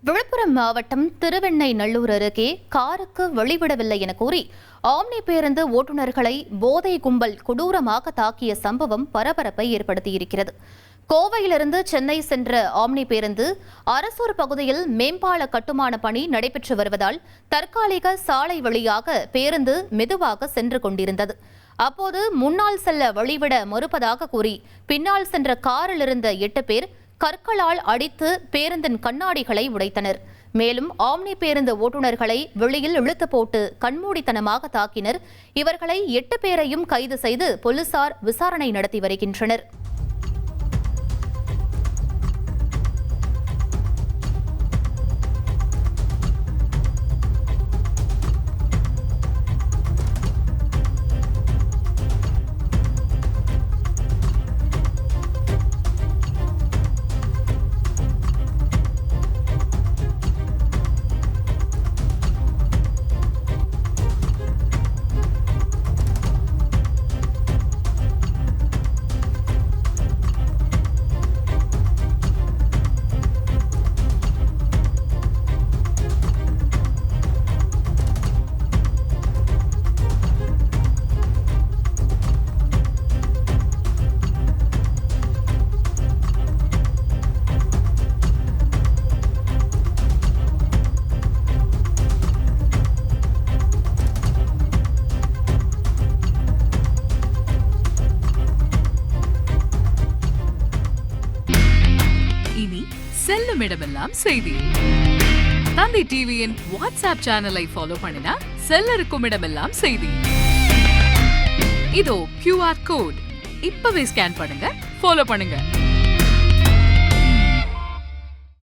விழுப்புரம் மாவட்டம் திருவெண்ணெய்நல்லூர் அருகே காருக்கு வழிவிடவில்லை என கூறி ஆம்னி பேருந்து ஓட்டுநர்களை போதை கும்பல் கொடூரமாக தாக்கிய சம்பவம் பரபரப்பை ஏற்படுத்தியிருக்கிறது. கோவையிலிருந்து சென்னை சென்ற ஆம்னி பேருந்து அரசூர் பகுதியில் மேம்பால கட்டுமான பணி நடைபெற்று வருவதால் தற்காலிக சாலை வழியாக பேருந்து மெதுவாக சென்று கொண்டிருந்தது. அப்போது முன்னால் செல்ல வழிவிட மறுப்பதாக கூறி பின்னால் சென்ற காரில் இருந்த 8 பேர் கற்களால் அடித்து பேருந்தின் கண்ணாடிகளை உடைத்தனர். மேலும் ஆம்னி பேருந்து ஓட்டுநர்களை வெளியில் இழுத்து போட்டு கண்மூடித்தனமாக தாக்கினர். இவர்களை 8 பேரையும் கைது செய்து போலீசார் விசாரணை நடத்தி வருகின்றனர். செல்லும் இடமெல்லாம் செய்தி. தந்தி டிவியின் வாட்ஸ்அப் சேனலை ஃபாலோ பண்ணினா செல்ல இருக்கும் இடமெல்லாம் செய்தி. இதோ QR கோட் இப்பவே ஸ்கேன் பண்ணுங்க, ஃபாலோ பண்ணுங்க.